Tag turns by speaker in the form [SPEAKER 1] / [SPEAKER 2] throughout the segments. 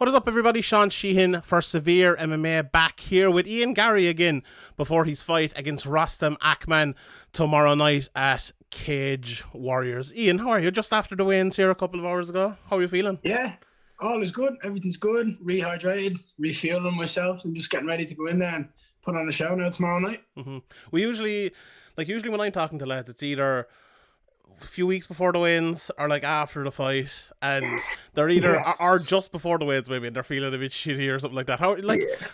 [SPEAKER 1] What is up, everybody? Sean Sheehan for SevereMMA back here with Garry again before his fight against Rostam Akman tomorrow night at Cage Warriors. Ian, how are you? Just after the weigh-ins here a couple of hours ago. How are you feeling?
[SPEAKER 2] Yeah, all is good. Everything's good. Rehydrated, refueling myself. I'm just getting ready to go in there and put on a show now tomorrow night.
[SPEAKER 1] We usually when I'm talking to lads, it's either a few weeks before the wins or like after the fight, and they're either or just before the wins maybe, and they're feeling a bit shitty or something like that.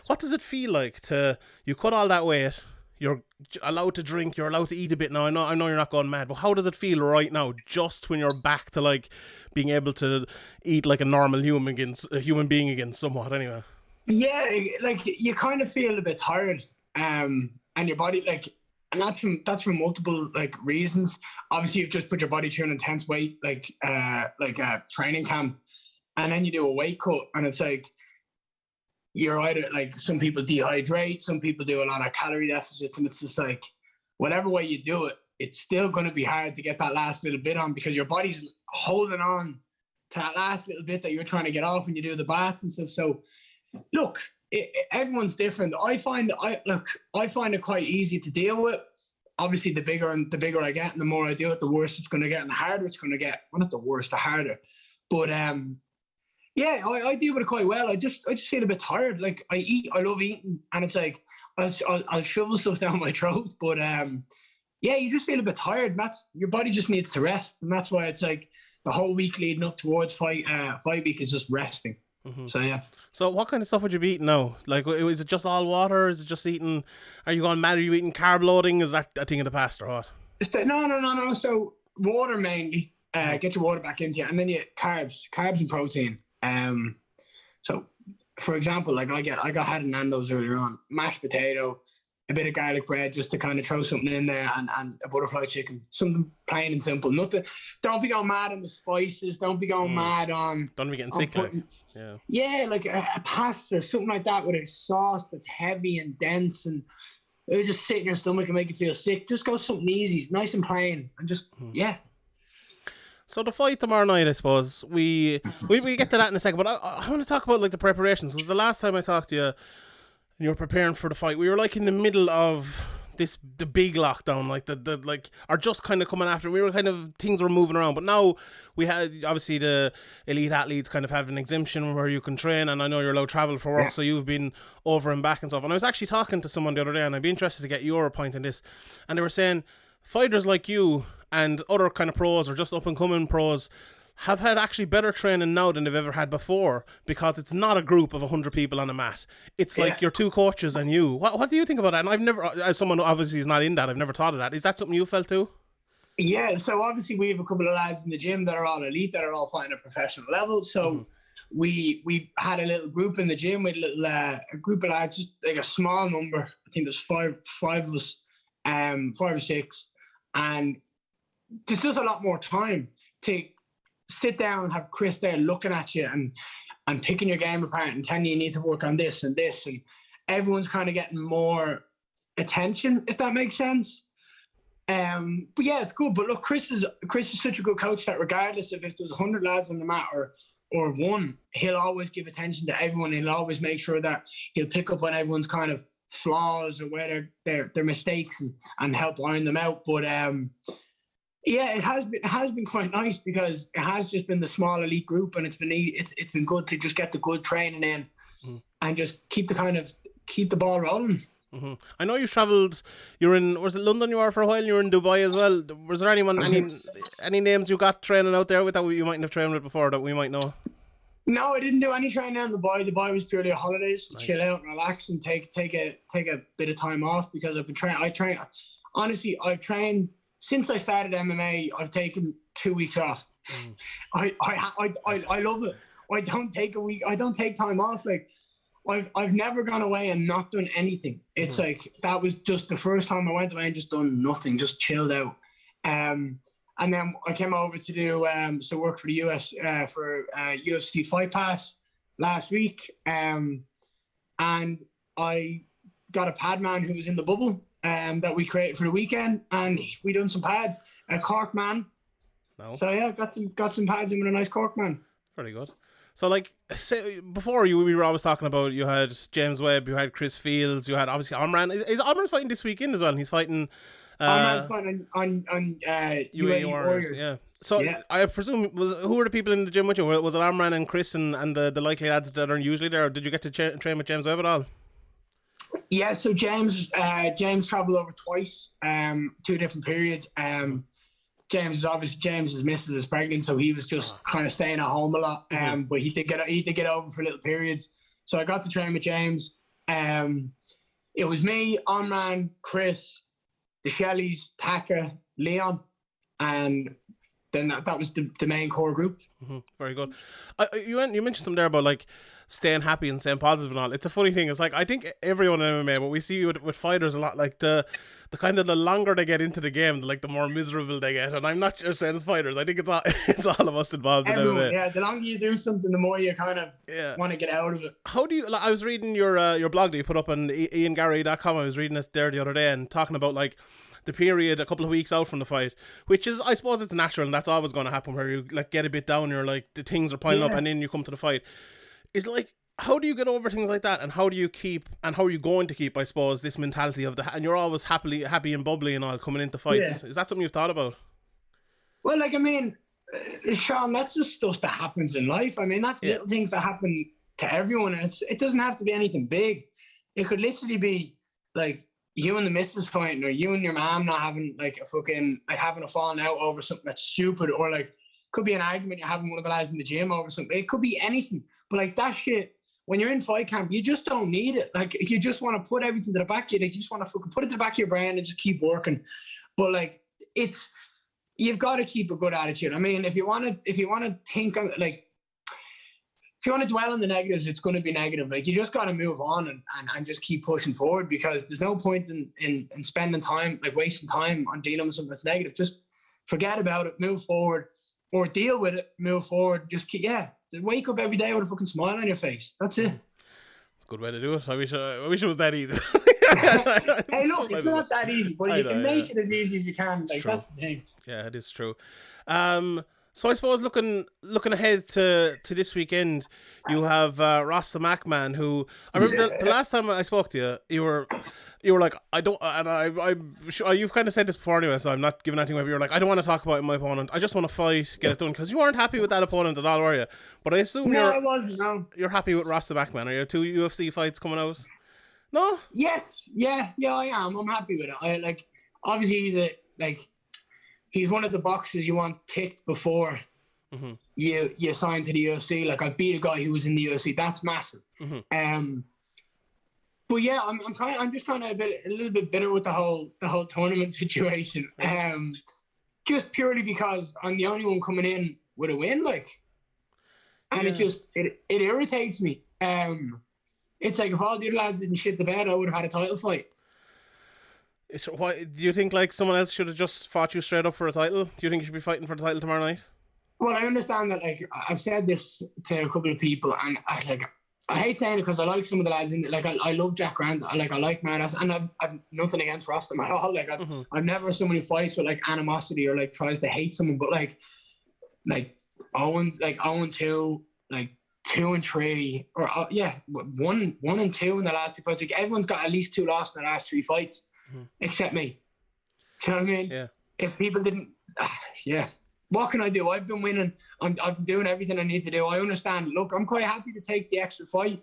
[SPEAKER 1] What does it feel like to you cut all that weight? You're allowed to drink, you're allowed to eat a bit now. I know you're not going mad, but how does it feel right now, just when you're back to like being able to eat like a normal human being again, somewhat anyway?
[SPEAKER 2] Yeah, like you kind of feel a bit tired, and your body and that's from multiple reasons. Obviously, you've just put your body through an intense weight like a training camp, and then you do a weight cut, and it's like you're either some people dehydrate, some people do a lot of calorie deficits, and it's just like whatever way you do it, it's still going to be hard to get that last little bit on because your body's holding on to that last little bit that you're trying to get off when you do the baths and stuff. So, look. Everyone's different. I find it quite easy to deal with. Obviously, the bigger I get, and the more I do it, the worse it's going to get, and the harder it's going to get. Well, not the worse, the harder. But yeah, I deal with it quite well. I just feel a bit tired. Like I love eating, and it's like I'll shovel stuff down my throat. But yeah, you just feel a bit tired. And your body just needs to rest, and that's why it's like the whole week leading up towards fight week is just resting. So yeah.
[SPEAKER 1] So what kind of stuff would you be eating now? Like, is it just all water? Is it just eating? Are you going mad? Are you eating carb loading? Is that a thing of the past or what?
[SPEAKER 2] No. So water mainly. Get your water back into you, and then you carbs and protein. So for example, I had Nando's earlier on, mashed potato, a bit of garlic bread just to kind of throw something in there, and a butterfly chicken, something plain and simple. Nothing. Don't be going mad on the spices. Don't be going mad on.
[SPEAKER 1] Don't be getting sick.
[SPEAKER 2] Yeah, like a pasta, something like that with a sauce that's heavy and dense, and it'll just sit in your stomach and make you feel sick. Just go something easy, nice and plain, and just yeah.
[SPEAKER 1] So the fight tomorrow night, I suppose we get to that in a second, but I want to talk about the preparations, because the last time I talked to you, and you were preparing for the fight, we were in the middle of the big lockdown, are just kind of coming after. We were things were moving around, but now we had obviously the elite athletes kind of have an exemption where you can train, and I know you're allowed to travel for work, so you've been over and back and stuff. And I was actually talking to someone the other day, and I'd be interested to get your point on this, and they were saying fighters like you and other kind of pros or just up and coming pros have had actually better training now than they've ever had before, because it's not a group of 100 people on a mat. It's like your two coaches and you. What do you think about that? And I've never, as someone who obviously is not in that, I've never thought of that. Is that something you felt too?
[SPEAKER 2] Yeah, so obviously we have a couple of lads in the gym that are all elite, that are all fighting at professional level. So we had a little group in the gym with a group of lads, just like a small number. I think there's five of us, 5 or 6, and just a lot more time to sit down and have Chris there looking at you and picking your game apart and telling you need to work on this and this, and everyone's kind of getting more attention, if that makes sense. But yeah, it's good. But look, Chris is such a good coach that regardless of if there's 100 lads on the mat or one, he'll always give attention to everyone. He'll always make sure that he'll pick up on everyone's kind of flaws or where their mistakes and help iron them out. But yeah, it has been quite nice, because it has just been the small elite group, and it's been good to just get the good training in and just keep the ball rolling.
[SPEAKER 1] I know you've travelled. Was it London you were for a while? You were in Dubai as well. Was there any names you got training out there with that you mightn't have trained with before that we might know?
[SPEAKER 2] No, I didn't do any training in Dubai. Dubai was purely a holidays, to chill out and relax and take a bit of time off, because I've been training. Honestly, I've trained since I started MMA. I've taken 2 weeks off. I love it. I don't take a week. I don't take time off. I've never gone away and not done anything. It's that was just the first time I went away and just done nothing, just chilled out. And then I came over to do work for the US for UFC Fight Pass last week. And I got a pad man who was in the bubble that we created for the weekend, and we done some pads. A Cork man. No. So yeah, got some pads in with a nice Cork man.
[SPEAKER 1] Very good. So, like, say, before we were always talking about, you had James Webb, you had Chris Fields, you had obviously Omran. Is Omran fighting this weekend as well? And he's fighting
[SPEAKER 2] Omran's fighting on
[SPEAKER 1] UAE
[SPEAKER 2] UAE
[SPEAKER 1] Warriors.
[SPEAKER 2] Warriors.
[SPEAKER 1] Yeah. So
[SPEAKER 2] Yeah.
[SPEAKER 1] I presume, who were the people in the gym with you? Was it Omran and Chris and the likely lads that are usually there? Or did you get to train with James Webb at all?
[SPEAKER 2] Yeah, so James traveled over twice, 2 different periods. James's missus is pregnant, so he was just kind of staying at home a lot. But he did get over for little periods. So I got to train with James. It was me, Omran, Chris, the Shelleys, Taka, Leon, and then that was the main core group.
[SPEAKER 1] Very good. You mentioned something there about like staying happy and staying positive and all. It's a funny thing. It's like, I think everyone in MMA, but we see with fighters a lot, like the kind of the longer they get into the game, like the more miserable they get. And I'm not just saying as fighters. I think it's all of us involved in MMA.
[SPEAKER 2] Yeah, the longer you do something, the more you kind of want to get out of it.
[SPEAKER 1] How do you? Like, I was reading your blog that you put up on iangarry.com. I was reading it there the other day and talking about like the period a couple of weeks out from the fight, which is, I suppose, it's natural and that's always going to happen, where you like get a bit down, you're like, the things are piling up, and then you come to the fight. Is like, how do you get over things like that, and how are you going to keep, I suppose, this mentality of and you're always happy and bubbly and all coming into fights? Is that something you've thought about?
[SPEAKER 2] Well, like, I mean, Sean, that's just stuff that happens in life. I mean, that's little things that happen to everyone, and it doesn't have to be anything big. It could literally be like you and the missus fighting, or you and your mom not having like having a falling out over something that's stupid, or like could be an argument you're having one of the lads in the gym over something. It could be anything, but like that shit, when you're in fight camp, you just don't need it. Like, you just want to put everything to the back of you. Like, you just want to fucking put it to the back of your brain and just keep working. But like, you've got to keep a good attitude. I mean, if you want to think of, like, if you want to dwell on the negatives, it's going to be negative. Like, you just got to move on and just keep pushing forward, because there's no point in spending time, like wasting time on dealing with something that's negative. Just forget about it, move forward, or deal with it, move forward. Just wake up every day with a fucking smile on your face. That's it.
[SPEAKER 1] It's a good way to do it. I wish it was that easy.
[SPEAKER 2] Hey, look, it's not that easy, but you can make it as easy as you can. Like, that's the thing.
[SPEAKER 1] Yeah, it is true. So I suppose looking ahead to this weekend, you have Ross the Mac Man, who I remember the last time I spoke to you, you were like, I don't, and I'm sure you've kind of said this before anyway, so I'm not giving anything away. But you're like, I don't want to talk about my opponent. I just want to fight, get it done, because you weren't happy with that opponent at all, were you? But I assume
[SPEAKER 2] I wasn't. No,
[SPEAKER 1] you're happy with Ross the Mac Man. Are your 2 UFC fights coming out? No.
[SPEAKER 2] Yes. Yeah. I am. I'm happy with it. Obviously he's one of the boxes you want ticked before you sign to the UFC. Like, I beat a guy who was in the UFC. That's massive. But yeah, I'm just kind of a little bit bitter with the whole tournament situation. Just purely because I'm the only one coming in with a win, like, and it irritates me. It's like, if all the other lads didn't shit the bed, I would have had a title fight.
[SPEAKER 1] So why do you think like someone else should have just fought you straight up for a title? Do you think you should be fighting for the title tomorrow night?
[SPEAKER 2] Well, I understand that. Like, I've said this to a couple of people, and I hate saying it because I like some of the lads in it. Like, I love Jack Grant. I like Mardas, and I've nothing against Rostam at all. Like, I'm never someone who fights with like animosity or like tries to hate someone. But like 0-2, like 2-3, or 1-2 in the last 2 fights. Like, everyone's got at least 2 losses in the last 3 fights. Except me. Do you know what I mean? Yeah. If people didn't, what can I do? I've been winning. I'm doing everything I need to do. I understand. Look, I'm quite happy to take the extra fight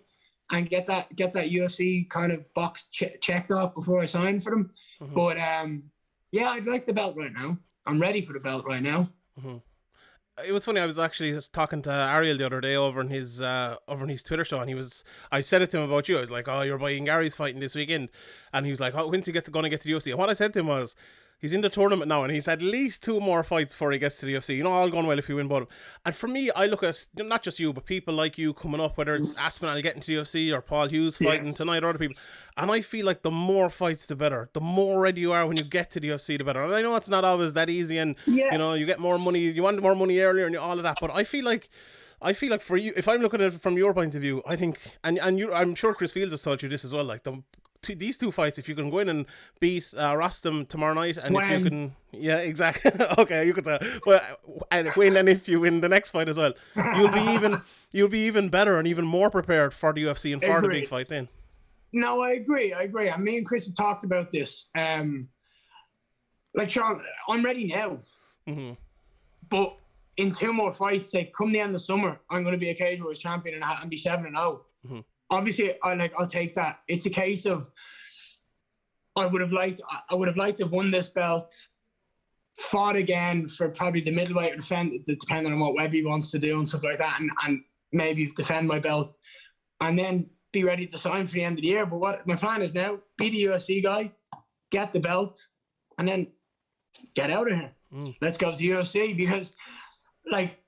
[SPEAKER 2] and get that UFC kind of box checked off before I sign for them. But I'd like the belt right now. I'm ready for the belt right now.
[SPEAKER 1] It was funny. I was actually just talking to Ariel the other day over in his Twitter show, and I said it to him about you. I was like, "Oh, you're buying Garry's fighting this weekend," and he was like, "Oh, when's he going to get to the UFC?" And what I said to him was, he's in the tournament now, and he's at least 2 more fights before he gets to the UFC. You know, all going well if you win both of them. And for me, I look at not just you, but people like you coming up, whether it's Aspinall getting to the UFC or Paul Hughes fighting tonight or other people. And I feel like the more fights, the better. The more ready you are when you get to the UFC, the better. And I know it's not always that easy, and you know, you get more money, you want more money earlier, and all of that. But I feel like for you, if I'm looking at it from your point of view, I think, and you, I'm sure Chris Fields has told you this as well. Like, these two fights, if you can go in and beat Rostam tomorrow night, and if you
[SPEAKER 2] When?
[SPEAKER 1] can, yeah, exactly. Okay, you could say, well, and win, and if you win the next fight as well, you'll be even better and even more prepared for the UFC and for the big fight then.
[SPEAKER 2] No, I agree. And me and Chris have talked about this. Like, Sean, I'm ready now. But in 2 more fights, like come the end of summer, I'm going to be a Cage Warriors champion and be 7-0. Obviously, I'll take that. It's a case of I would have liked to have won this belt, fought again for probably the middleweight, depending on what Webby wants to do and stuff like that, and maybe defend my belt, and then be ready to sign for the end of the year. But what my plan is now: be the UFC guy, get the belt, and then get out of here. Let's go to the UFC, because, like,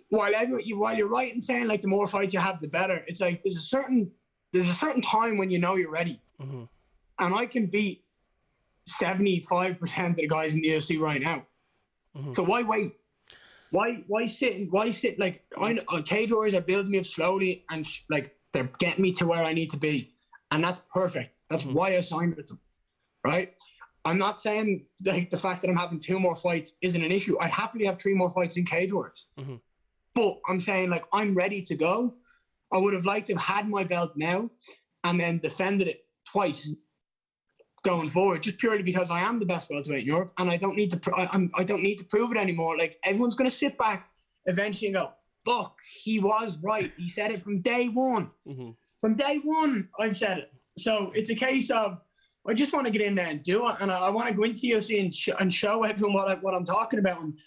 [SPEAKER 2] while you're right in saying like the more fights you have, the better. It's like there's a certain time when you know you're ready, and I can beat 75% of the guys in the UFC right now. So why wait? Why sit? Like, I know Cage Warriors are building me up slowly, and like they're getting me to where I need to be, and that's perfect. That's why I signed with them, right? I'm not saying like the fact that I'm having 2 more fights isn't an issue. I'd happily have 3 more fights in Cage Warriors. But I'm saying, like, I'm ready to go. I would have liked to have had my belt now and then defended it twice going forward, just purely because I am the best welterweight in Europe, and I don't need to. I don't need to prove it anymore. Like, everyone's going to sit back eventually and go, "Look, he was right. He said it from day one. From day one, I've said it." So it's a case of I just want to get in there and do it, and I want to go into UFC and show everyone what I'm talking about. And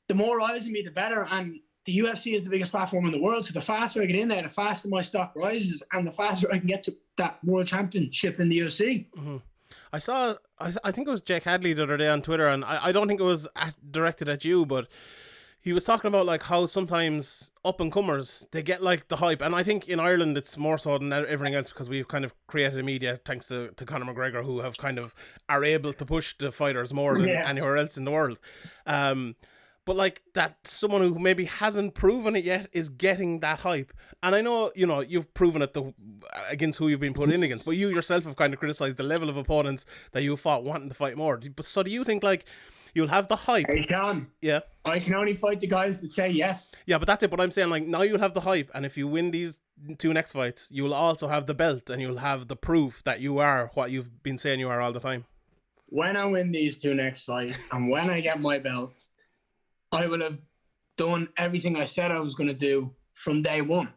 [SPEAKER 2] the more eyes on me, the better. And the UFC is the biggest platform in the world, so the faster I get in there, the faster my stock rises, and the faster I can get to that world championship in the UFC.
[SPEAKER 1] I think it was Jake Hadley the other day on Twitter, and I don't think it was directed at you, but he was talking about like how sometimes up and comers, they get like the hype, and I think in Ireland it's more so than everything else because we've kind of created a media thanks to Conor McGregor, who have kind of are able to push the fighters more than anywhere else in the world. But like that, someone who maybe hasn't proven it yet is getting that hype. And I know, you know, you've proven it against who you've been put in against, but you yourself have kind of criticized the level of opponents that you fought wanting to fight more. So do you think like you'll have the hype?
[SPEAKER 2] I can. Yeah. I can only fight the guys that say yes.
[SPEAKER 1] Yeah, but that's it. But I'm saying like now you'll have the hype, and if you win these 2 next fights, you'll also have the belt and you'll have the proof that you are what you've been saying you are all the time.
[SPEAKER 2] When I win these 2 next fights and when I get my belt, I will have done everything I said I was going to do from day one.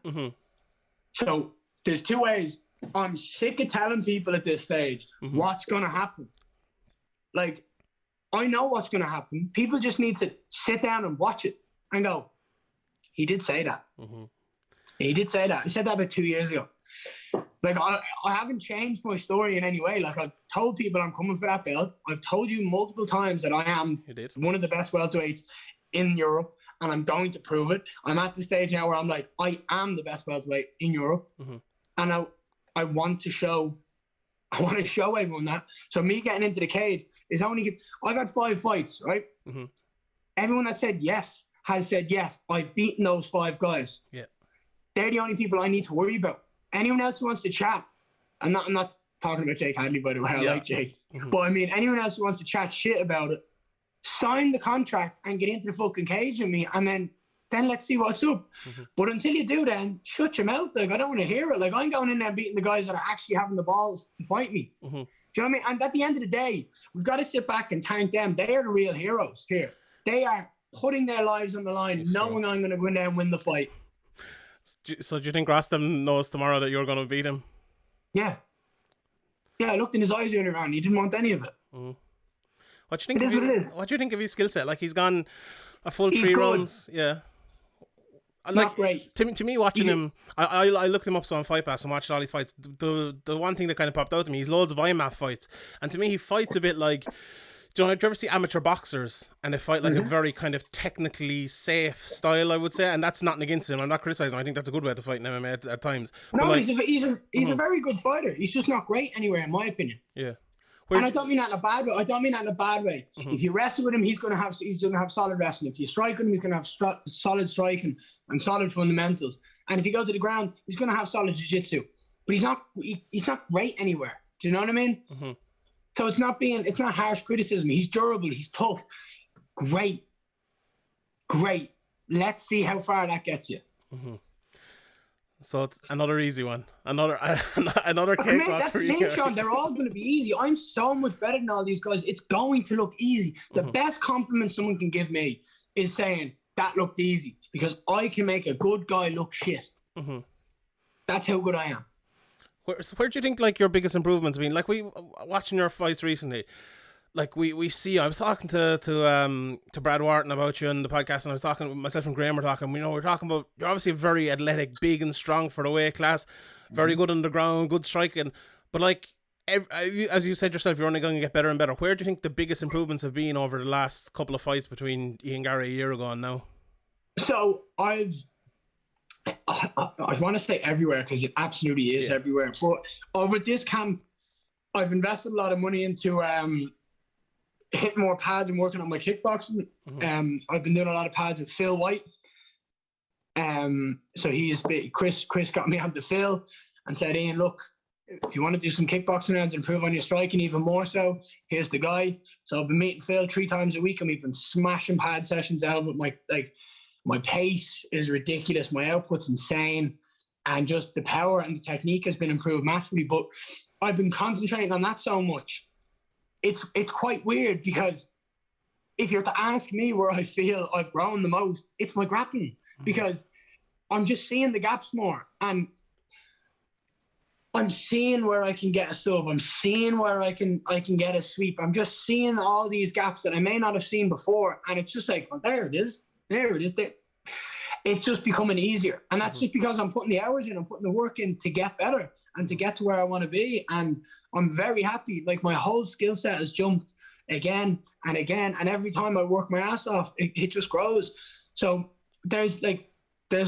[SPEAKER 2] So there's 2 ways. I'm sick of telling people at this stage what's going to happen. Like, I know what's going to happen. People just need to sit down and watch it and go, he did say that. He did say that. He said that about 2 years ago. Like, I haven't changed my story in any way. Like, I've told people I'm coming for that belt. I've told you multiple times that I am one of the best welterweights in Europe, and I'm going to prove it. I'm at the stage now where I'm like, I am the best welterweight in Europe, and I want to show everyone that. So me getting into the cage is I've had 5 fights, right? Everyone that said yes has said yes. I've beaten those 5 guys. Yeah, they're the only people I need to worry about. Anyone else who wants to chat, I'm not talking about Jake Hadley, by the way. I like Jake, but I mean anyone else who wants to chat shit about it, sign the contract and get into the fucking cage with me, and then let's see what's up. But until you do, then shut your mouth. Like, I don't want to hear it. Like, I'm going in there beating the guys that are actually having the balls to fight me. Do you know what I mean? And at the end of the day, we've got to sit back and thank them. They are the real heroes here. They are putting their lives on the line, knowing I'm going to go in there and win the fight.
[SPEAKER 1] So do you think Rostam knows tomorrow that you're going to beat him?
[SPEAKER 2] Yeah. Yeah, I looked in his eyes earlier on. He didn't want any of it.
[SPEAKER 1] What do you think of his skill set? Like, he's gone a full 3 rounds. Yeah. Like,
[SPEAKER 2] not great.
[SPEAKER 1] To me, watching him, I looked him up on Fight Pass and watched all his fights. The one thing that kind of popped out to me, he's loads of IMAF fights, and to me, he fights a bit like. Do you ever see amateur boxers and they fight like a very kind of technically safe style, I would say, and that's nothing against him. I'm not criticizing him. I think that's a good way to fight in MMA at times.
[SPEAKER 2] No, like, he's a very good fighter. He's just not great anywhere, in my opinion.
[SPEAKER 1] Yeah.
[SPEAKER 2] And I don't mean that in a bad way. If you wrestle with him, he's going to have solid wrestling. If you strike with him, he's going to have solid striking and solid fundamentals. And if you go to the ground, he's going to have solid jiu-jitsu. But he's not great anywhere. Do you know what I mean?
[SPEAKER 1] Mm-hmm.
[SPEAKER 2] So it's not harsh criticism. He's durable. He's tough. Great. Let's see how far that gets you.
[SPEAKER 1] Mm-hmm. So it's another easy one. Another cakewalk
[SPEAKER 2] That's
[SPEAKER 1] for
[SPEAKER 2] the
[SPEAKER 1] you.
[SPEAKER 2] thing, Sean. They're all going to be easy. I'm so much better than all these guys. It's going to look easy. The best compliment someone can give me is saying, that looked easy, because I can make a good guy look shit.
[SPEAKER 1] Mm-hmm.
[SPEAKER 2] That's how good I am.
[SPEAKER 1] Where do you think like your biggest improvements have been? Like we watching your fights recently, like we see. I was talking to Brad Wharton about you on the podcast, and I was talking myself and Graham were talking. We're talking about you're obviously very athletic, big and strong for the weight class, very good on the ground, good striking. But like as you said yourself, you're only going to get better and better. Where do you think the biggest improvements have been over the last couple of fights between you and Garry a year ago and now?
[SPEAKER 2] So I want to say everywhere, because it absolutely is everywhere. But over this camp, I've invested a lot of money into hitting more pads and working on my kickboxing. I've been doing a lot of pads with Phil White. So Chris got me onto Phil and said, Ian, look, if you want to do some kickboxing rounds and improve on your striking even more so, here's the guy. So I've been meeting Phil 3 times a week, and we've been smashing pad sessions out. But my pace is ridiculous. My output's insane. And just the power and the technique has been improved massively. But I've been concentrating on that so much. It's quite weird, because if you're to ask me where I feel I've grown the most, it's my grappling. Because I'm just seeing the gaps more. And I'm seeing where I can get a sub. I'm seeing where I can get a sweep. I'm just seeing all these gaps that I may not have seen before. And it's just like, well, there it is. It's just becoming easier. And that's just because I'm putting the hours in, I'm putting the work in to get better and to get to where I want to be. And I'm very happy. Like, my whole skill set has jumped again and again. And every time I work my ass off, it just grows. So there's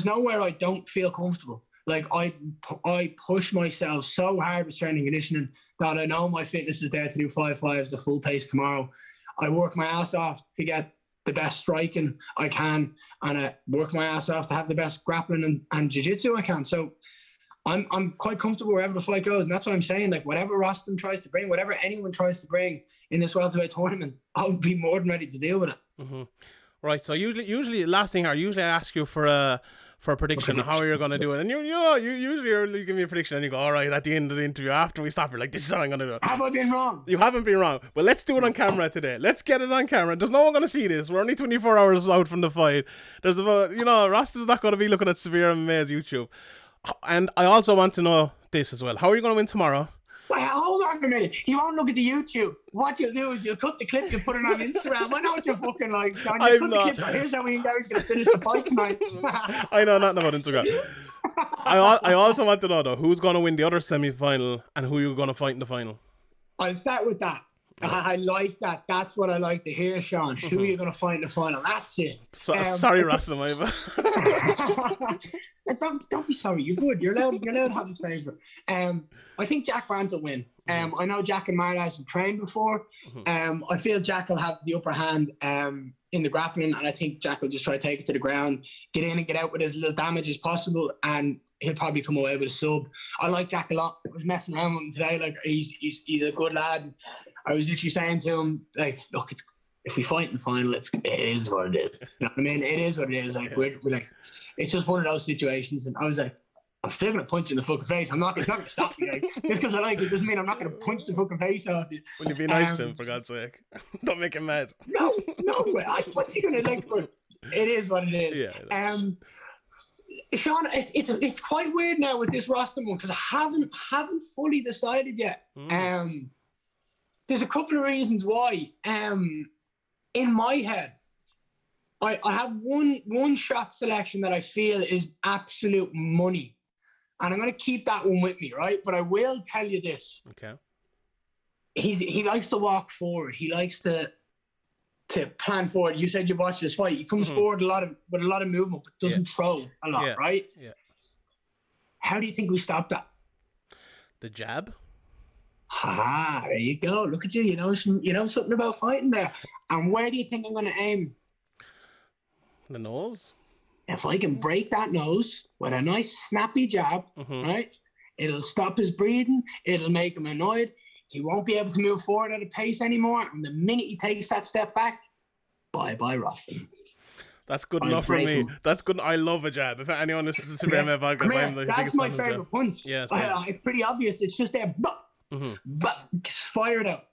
[SPEAKER 2] nowhere I don't feel comfortable. Like, I push myself so hard with strength and conditioning that I know my fitness is there to do 5.5s at full pace tomorrow. I work my ass off to get the best striking I can, and I work my ass off to have the best grappling and jiu-jitsu I can. So I'm quite comfortable wherever the fight goes, and that's what I'm saying. Like, whatever Rostam tries to bring, whatever anyone tries to bring in this welterweight tournament, I'll be more than ready to deal with it.
[SPEAKER 1] Mm-hmm. Right. So usually last thing here, I ask you for a prediction of how you're going to do it, and you usually give me a prediction, and you go, all right, at the end of the interview after we stop, you're like, this is how I'm going to do it.
[SPEAKER 2] Have I been wrong?
[SPEAKER 1] You haven't been wrong. Well, let's do it on camera today. Let's get it on camera. There's no one going to see this. We're only 24 hours out from the fight. There's Rostam's not going to be looking at SevereMMA's YouTube. And I also want to know this as well. How are you going to win tomorrow?
[SPEAKER 2] Wait, hold on a minute. You won't look at the YouTube. What you'll do is you'll cut the clip and put it on Instagram. I know what you're fucking like, John. You cut the clip. Here's how Ian Garry's going to finish the fight tonight.
[SPEAKER 1] I know nothing about Instagram. I also want to know, though, who's going to win the other semi-final and who you're going to fight in the final.
[SPEAKER 2] I'll start with that. I like that. That's what I like to hear, Sean. Who are you going to fight in the final? That's it.
[SPEAKER 1] Sorry, Rostam.
[SPEAKER 2] Don't be sorry. You're good. You're allowed to have a favourite. I think Jack Grant will win. I know Jack and Marlaz have trained before. I feel Jack will have the upper hand in the grappling, and I think Jack will just try to take it to the ground, get in and get out with as little damage as possible, and he'll probably come away with a sub. I like Jack a lot. I was messing around with him today. Like, he's a good lad. I was literally saying to him, like, look, if we fight in the final, it is what it is. You know what I mean? It is what it is. Like, we're like, it's just one of those situations. And I was like, I'm still gonna punch you in the fucking face. It's not gonna stop me. Like, just because I like it doesn't mean I'm not gonna punch the fucking face off you.
[SPEAKER 1] Will you be nice to him, for God's sake? Don't make him mad.
[SPEAKER 2] No. What's he gonna like? It is what it is.
[SPEAKER 1] Yeah.
[SPEAKER 2] Sean, it's quite weird now with this Rostam one, because I haven't fully decided yet. There's a couple of reasons why. In my head, I have one shot selection that I feel is absolute money, and I'm going to keep that one with me, right? But I will tell you this.
[SPEAKER 1] Okay.
[SPEAKER 2] He likes to walk forward. He likes to plan forward. You said you watched this fight. He comes forward with a lot of movement, but doesn't throw a lot, right?
[SPEAKER 1] Yeah.
[SPEAKER 2] How do you think we stop that?
[SPEAKER 1] The jab.
[SPEAKER 2] There you go. Look at you. You know something about fighting there. And where do you think I'm going to aim?
[SPEAKER 1] The nose.
[SPEAKER 2] If I can break that nose with a nice snappy jab, right? It'll stop his breathing. It'll make him annoyed. He won't be able to move forward at a pace anymore. And the minute he takes that step back, bye-bye, Roston.
[SPEAKER 1] That's good enough for me. That's good. I love a jab. If anyone listens to SevereMMA podcast, I'm the
[SPEAKER 2] that's
[SPEAKER 1] biggest
[SPEAKER 2] my
[SPEAKER 1] fan of the
[SPEAKER 2] favorite
[SPEAKER 1] jab.
[SPEAKER 2] punch.
[SPEAKER 1] Yeah,
[SPEAKER 2] it's pretty obvious. It's just there, but fired out.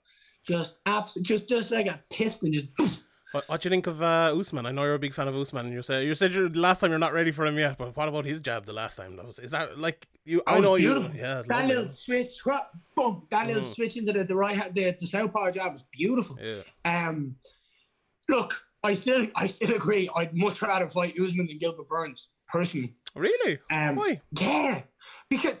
[SPEAKER 2] Just like a piston. Just.
[SPEAKER 1] What do you think of Usman? I know you're a big fan of Usman, and you said the last time you're not ready for him yet. But what about his jab the last time? Is that like you? I know
[SPEAKER 2] beautiful.
[SPEAKER 1] you. Yeah,
[SPEAKER 2] that little switch, boom! That little switch into the right hand, the southpaw jab was beautiful.
[SPEAKER 1] Yeah.
[SPEAKER 2] Look, I still agree. I'd much rather fight Usman than Gilbert Burns, personally.
[SPEAKER 1] Really? Why?
[SPEAKER 2] Yeah, because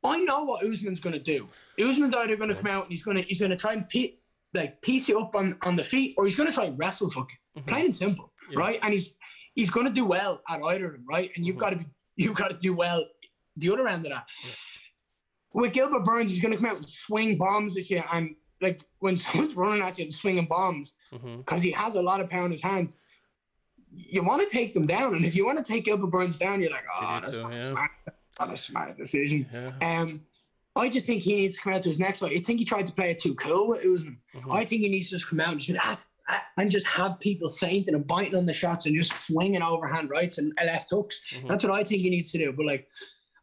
[SPEAKER 2] I know what Usman's going to do. Usman's either going to come out and he's going to try and piece you up on the feet, or he's going to try and wrestle fuck you. Plain and simple, right? And he's going to do well at either of them, right? And you've got to do well the other end of that. Yeah. With Gilbert Burns, he's going to come out and swing bombs at you, and like when someone's running at you and swinging bombs, because he has a lot of power in his hands, you want to take them down. And if you want to take Gilbert Burns down, you're like, that's not a smart decision. Yeah. I just think he needs to come out to his next fight. I think he tried to play it too cool with Usman. I think he needs to just come out and just have people fainting and biting on the shots and just swinging overhand rights and left hooks. That's what I think he needs to do. But like,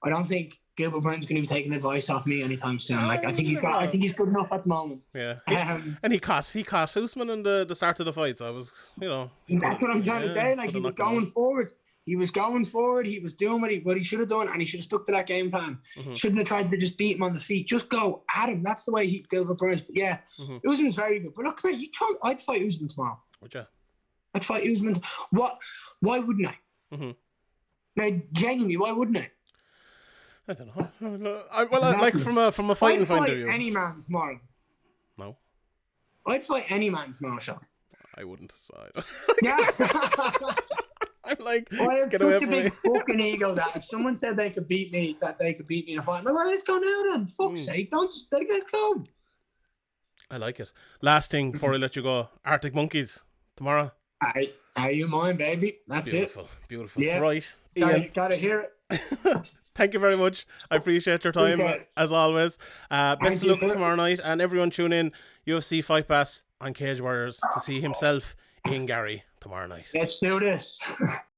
[SPEAKER 2] I don't think Gilbert Burns is going to be taking advice off me anytime soon. Like, I think he's good enough at the moment.
[SPEAKER 1] Yeah. And he caught Usman in the start of the fight. So I was,
[SPEAKER 2] that's what I'm trying to say. Like, he was going forward. He was going forward. He was doing what he should have done, and he should have stuck to that game plan. Shouldn't have tried to just beat him on the feet. Just go at him. That's the way Gilbert Burns. But yeah, Usman's very good. But look, come here. I'd fight Usman tomorrow.
[SPEAKER 1] Would you?
[SPEAKER 2] I'd fight Usman. What? Why wouldn't I? Now, genuinely, why wouldn't I?
[SPEAKER 1] I don't know. Like from a fighting point of view.
[SPEAKER 2] I'd fight any man tomorrow.
[SPEAKER 1] No.
[SPEAKER 2] I'd fight any man tomorrow, Sean.
[SPEAKER 1] I wouldn't decide.
[SPEAKER 2] Yeah.
[SPEAKER 1] I'm like,
[SPEAKER 2] I have such a big fucking ego that if someone said they could beat me, in a fight, I'm like, well, let's go now then. Fuck's sake, don't just let it go.
[SPEAKER 1] I like it. Last thing before I let you go, Arctic Monkeys tomorrow.
[SPEAKER 2] Are you mine, baby? That's
[SPEAKER 1] Beautiful.
[SPEAKER 2] Yeah.
[SPEAKER 1] Right.
[SPEAKER 2] Ian. Gotta hear it.
[SPEAKER 1] Thank you very much. I appreciate your time as always. Best of luck tomorrow night, and everyone tune in UFC Fight Pass on Cage Warriors to see himself, Ian Garry, tomorrow night.
[SPEAKER 2] Let's do this.